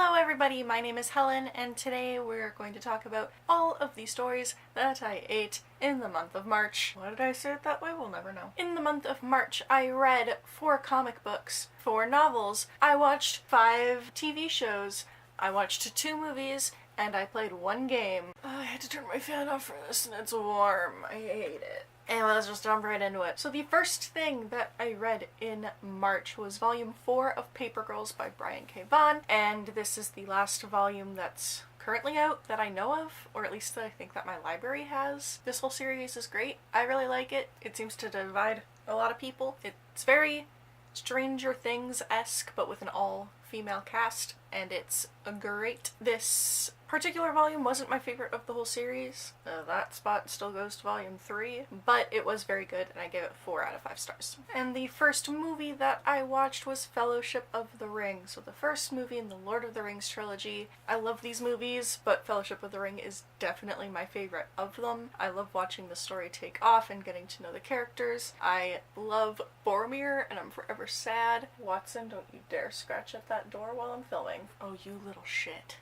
Hello everybody, my name is Helen, and today we're going to talk about all of the stories that I ate in the month of March. Why did I say it that way? We'll never know. In the month of March, I read 4 comic books, 4 novels, I watched 5 TV shows, I watched 2 movies, and I played 1 game. I had to turn my fan off for this and it's warm. I hate it. And let's just jump right into it. So the first thing that I read in March was volume 4 of Paper Girls by Brian K. Vaughan, and this is the last volume that's currently out that I know of, or at least that I think that my library has. This whole series is great. I really like it. It seems to divide a lot of people. It's very Stranger Things-esque, but with an all-female cast, and it's great. This particular volume wasn't my favorite of the whole series. That spot still goes to volume 3, but it was very good, and I gave it 4 out of 5 stars. And the first movie that I watched was Fellowship of the Ring, so the first movie in the Lord of the Rings trilogy. I love these movies, but Fellowship of the Ring is definitely my favorite of them. I love watching the story take off and getting to know the characters. I love Boromir, and I'm forever sad. Watson, don't you dare scratch at that door while I'm filming. Oh, you little shit.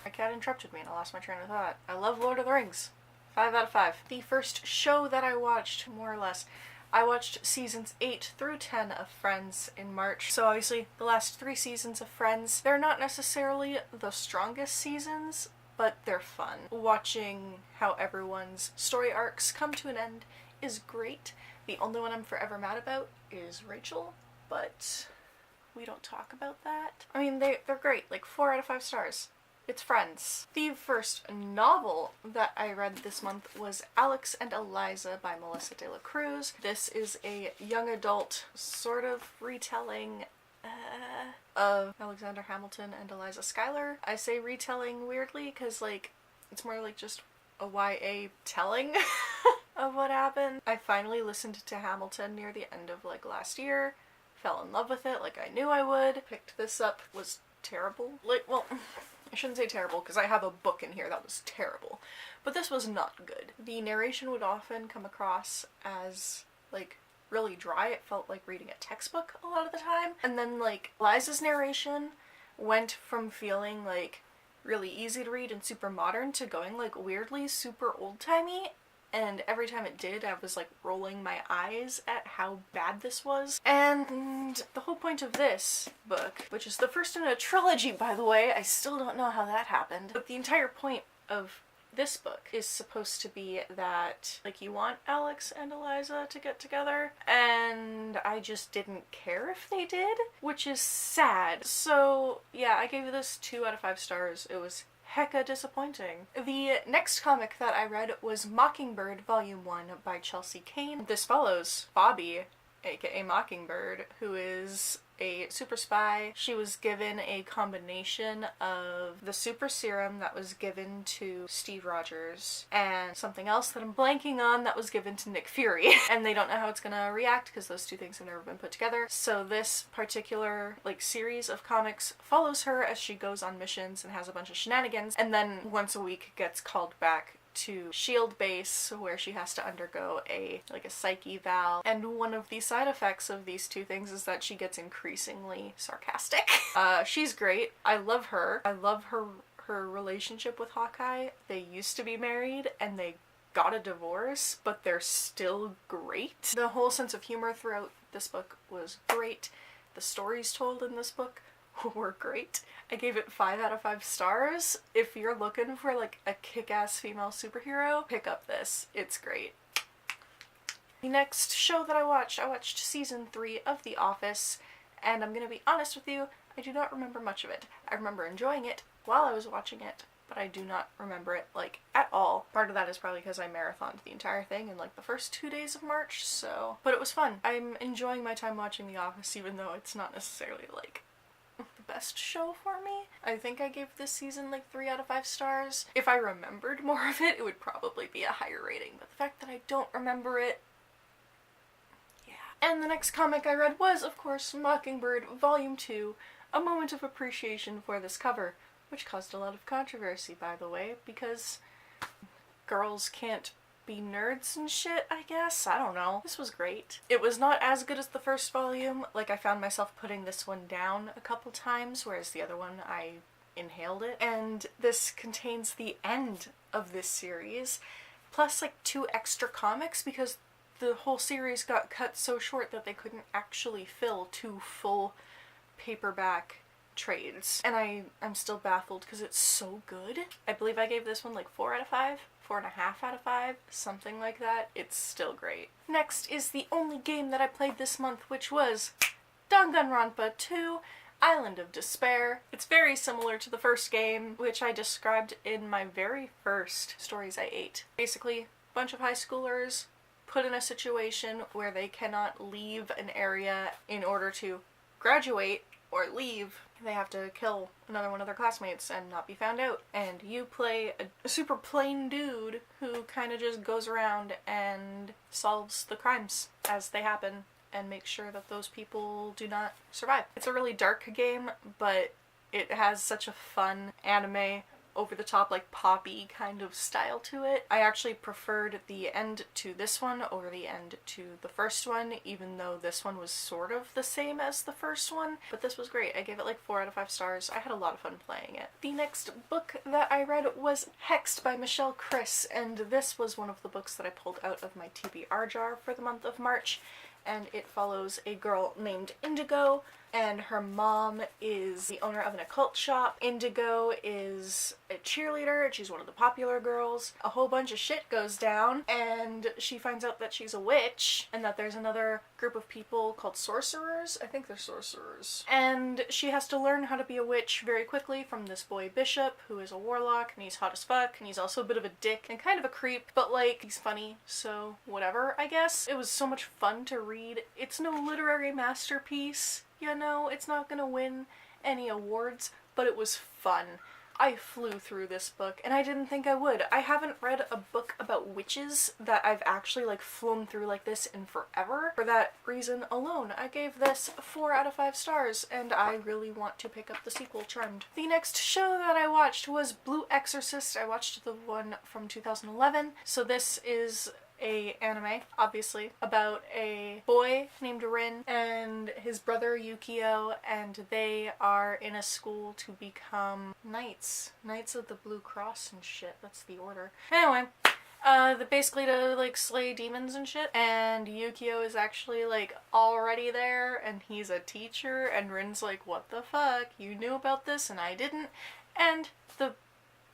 My cat interrupted me and I lost my train of thought. I love Lord of the Rings. 5 out of 5. The first show that I watched, more or less, I watched seasons 8 through 10 of Friends in March. So obviously the last 3 seasons of Friends, they're not necessarily the strongest seasons, but they're fun. Watching how everyone's story arcs come to an end is great. The only one I'm forever mad about is Rachel, but we don't talk about that. I mean, they're great, like 4 out of 5 stars. It's Friends. The first novel that I read this month was Alex and Eliza by Melissa de la Cruz. This is a young adult sort of retelling of Alexander Hamilton and Eliza Schuyler. I say retelling weirdly because, like, it's more like just a YA telling of what happened. I finally listened to Hamilton near the end of, like, last year. Fell in love with it like I knew I would. Picked this up. Was terrible. Like, well, I shouldn't say terrible because I have a book in here that was terrible. But this was not good. The narration would often come across as, like, really dry. It felt like reading a textbook a lot of the time. And then, like, Liza's narration went from feeling, like, really easy to read and super modern to going, like, weirdly super old-timey. And every time it did, I was like rolling my eyes at how bad this was. And the whole point of this book, which is the first in a trilogy, by the way, I still don't know how that happened, but the entire point of this book is supposed to be that, like, you want Alex and Eliza to get together, and I just didn't care if they did, which is sad. So yeah, I gave this 2 out of 5 stars. It was hecka disappointing. The next comic that I read was Mockingbird Volume 1 by Chelsea Kane. This follows Bobby, aka Mockingbird, who is a super spy. She was given a combination of the super serum that was given to Steve Rogers and something else that I'm blanking on that was given to Nick Fury. And they don't know how it's gonna react because those 2 things have never been put together. So this particular, like, series of comics follows her as she goes on missions and has a bunch of shenanigans, and then once a week gets called back to SHIELD base where she has to undergo a psych eval, and one of the side effects of these 2 things is that she gets increasingly sarcastic. She's great. I love her. I love her relationship with Hawkeye. They used to be married and they got a divorce, but they're still great. The whole sense of humor throughout this book was great. The stories told in this book were great. I gave it 5 out of 5 stars. If you're looking for, like, a kick-ass female superhero, pick up this. It's great. The next show that I watched season 3 of The Office, and I'm gonna be honest with you, I do not remember much of it. I remember enjoying it while I was watching it, but I do not remember it, like, at all. Part of that is probably because I marathoned the entire thing in, like, the first 2 days of March, so. But it was fun. I'm enjoying my time watching The Office, even though it's not necessarily, like, the best show for me. I think I gave this season like 3 out of 5 stars. If I remembered more of it, it would probably be a higher rating, but the fact that I don't remember it, yeah. And the next comic I read was, of course, Mockingbird Volume 2, a moment of appreciation for this cover, which caused a lot of controversy, by the way, because girls can't be nerds and shit, I guess. I don't know. This was great. It was not as good as the first volume. Like, I found myself putting this one down a couple times, whereas the other one I inhaled it. And this contains the end of this series, plus like 2 extra comics, because the whole series got cut so short that they couldn't actually fill 2 full paperback trades. And I'm still baffled because it's so good. I believe I gave this one like 4 out of 5, 4.5 out of 5, something like that. It's still great. Next is the only game that I played this month, which was Danganronpa 2, Island of Despair. It's very similar to the first game, which I described in my very first Stories I Ate. Basically, a bunch of high schoolers put in a situation where they cannot leave an area in order to graduate or leave. They have to kill another one of their classmates and not be found out. And you play a super plain dude who kind of just goes around and solves the crimes as they happen and makes sure that those people do not survive. It's a really dark game, but it has such a fun anime, over-the-top, like poppy kind of style to it. I actually preferred the end to this one over the end to the first one, even though this one was sort of the same as the first one, but this was great. I gave it like 4 out of 5 stars. I had a lot of fun playing it. The next book that I read was Hexed by Michelle Chris, and this was one of the books that I pulled out of my TBR jar for the month of March, and it follows a girl named Indigo, and her mom is the owner of an occult shop. Indigo is a cheerleader, and she's one of the popular girls. A whole bunch of shit goes down, and she finds out that she's a witch, and that there's another group of people called sorcerers. I think they're sorcerers. And she has to learn how to be a witch very quickly from this boy Bishop, who is a warlock, and he's hot as fuck, and he's also a bit of a dick and kind of a creep, but like, he's funny, so whatever, I guess. It was so much fun to read. It's no literary masterpiece, you know, it's not gonna win any awards, but it was fun. I flew through this book, and I didn't think I would. I haven't read a book about witches that I've actually like flown through like this in forever. For that reason alone, I gave this 4 out of 5 stars, and I really want to pick up the sequel, Charmed. The next show that I watched was Blue Exorcist. I watched the one from 2011, so this is a anime, obviously, about a boy named Rin and his brother Yukio, and they are in a school to become knights of the Blue Cross and shit. That's the order. Anyway, basically to like slay demons and shit, and Yukio is actually like already there, and he's a teacher, and Rin's like, what the fuck, you knew about this and I didn't. And the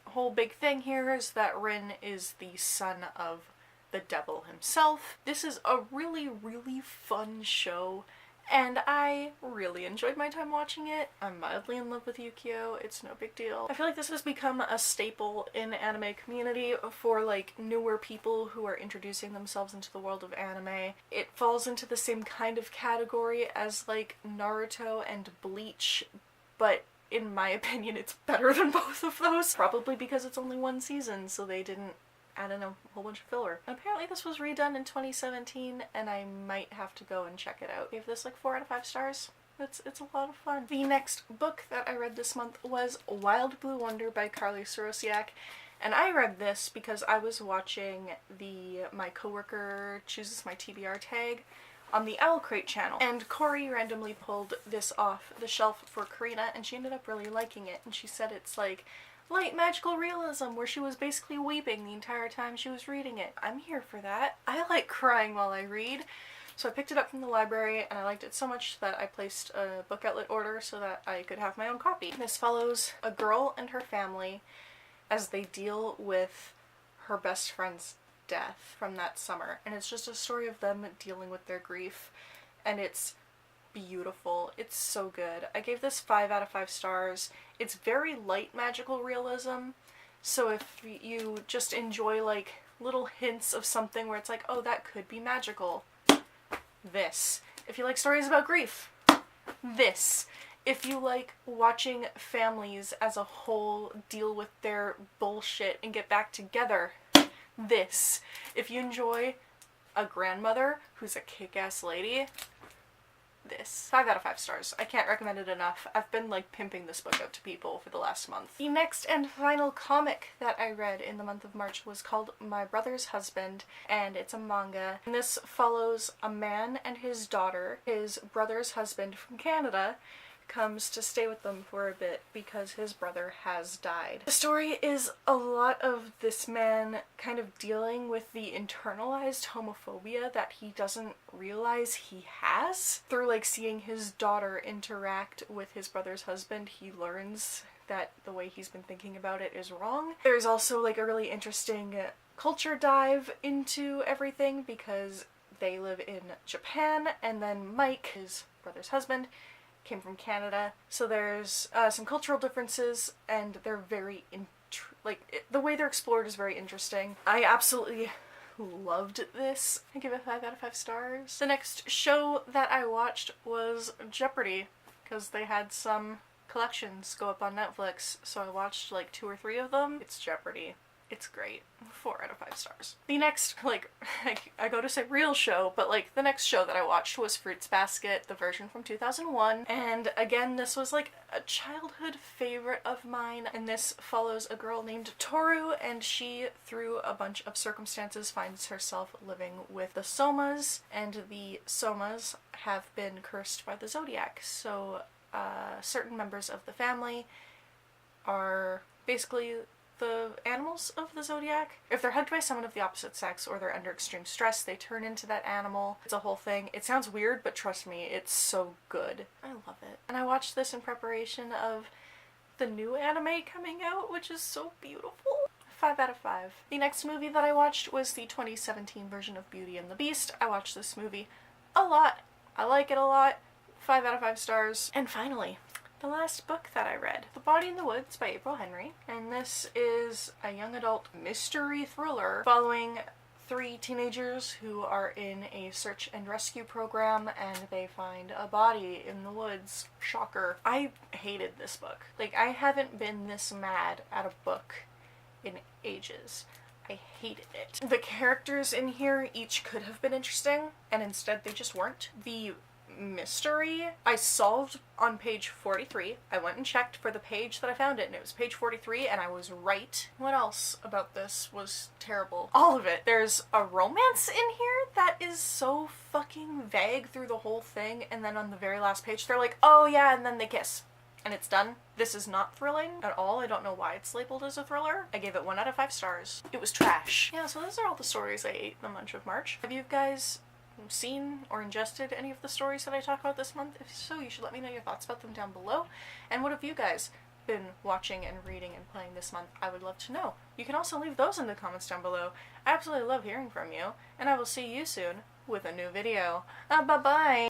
whole big thing here is that Rin is the son of the devil himself. This is a really, really fun show, and I really enjoyed my time watching it. I'm mildly in love with Yukio. It's no big deal. I feel like this has become a staple in anime community for like newer people who are introducing themselves into the world of anime. It falls into the same kind of category as like Naruto and Bleach, but in my opinion it's better than both of those. Probably because it's only 1 season, so they didn't add in a whole bunch of filler. And apparently this was redone in 2017, and I might have to go and check it out. I gave this like 4 out of 5 stars. It's a lot of fun. The next book that I read this month was Wild Blue Wonder by Carly Sorosiak, and I read this because I was watching My Coworker Chooses My TBR tag on the Owl Crate channel, and Corey randomly pulled this off the shelf for Karina, and she ended up really liking it, and she said it's like light magical realism where she was basically weeping the entire time she was reading it. I'm here for that. I like crying while I read, so I picked it up from the library, and I liked it so much that I placed a book outlet order so that I could have my own copy. This follows a girl and her family as they deal with her best friend's death from that summer, and it's just a story of them dealing with their grief, and it's beautiful. It's so good. I gave this 5 out of 5 stars. It's very light magical realism, so if you just enjoy like little hints of something where it's like, oh, that could be magical, this. If you like stories about grief, this. If you like watching families as a whole deal with their bullshit and get back together, this. If you enjoy a grandmother who's a kick-ass lady, this. 5 out of 5 stars. I can't recommend it enough. I've been like pimping this book out to people for the last month. The next and final comic that I read in the month of March was called My Brother's Husband, and it's a manga. And this follows a man and his daughter, his brother's husband from Canada, comes to stay with them for a bit because his brother has died. The story is a lot of this man kind of dealing with the internalized homophobia that he doesn't realize he has. Through like seeing his daughter interact with his brother's husband, he learns that the way he's been thinking about it is wrong. There's also like a really interesting culture dive into everything because they live in Japan, and then Mike, his brother's husband, came from Canada. So there's some cultural differences, and they're very the way they're explored is very interesting. I absolutely loved this. I give it 5 out of 5 stars. The next show that I watched was Jeopardy, because they had some collections go up on Netflix, so I watched like 2 or 3 of them. It's Jeopardy. It's great. 4 out of 5 stars. The next, I go to say real show, but the next show that I watched was Fruits Basket, the version from 2001. And again, this was like a childhood favorite of mine. And this follows a girl named Toru, and she, through a bunch of circumstances, finds herself living with the Somas. And the Somas have been cursed by the Zodiac. So certain members of the family are basically the animals of the Zodiac. If they're hugged by someone of the opposite sex or they're under extreme stress, they turn into that animal. It's a whole thing. It sounds weird, but trust me, it's so good. I love it. And I watched this in preparation of the new anime coming out, which is so beautiful. 5 out of 5. The next movie that I watched was the 2017 version of Beauty and the Beast. I watched this movie a lot. I like it a lot. 5 out of 5 stars. And finally, the last book that I read, The Body in the Woods by April Henry, and this is a young adult mystery thriller following 3 teenagers who are in a search and rescue program, and they find a body in the woods. Shocker. I hated this book. I haven't been this mad at a book in ages. I hated it. The characters in here each could have been interesting, and instead they just weren't. The mystery I solved on page 43. I went and checked for the page that I found it, and it was page 43, and I was right. What else about this was terrible? All of it. There's a romance in here that is so fucking vague through the whole thing, and then on the very last page they're like, oh yeah, and then they kiss. And it's done. This is not thrilling at all. I don't know why it's labeled as a thriller. I gave it 1 out of 5 stars. It was trash. Yeah, so those are all the stories I ate in the month of March. Have you guys seen or ingested any of the stories that I talk about this month? If so, you should let me know your thoughts about them down below. And what have you guys been watching and reading and playing this month? I would love to know. You can also leave those in the comments down below. I absolutely love hearing from you, and I will see you soon with a new video. Bye-bye!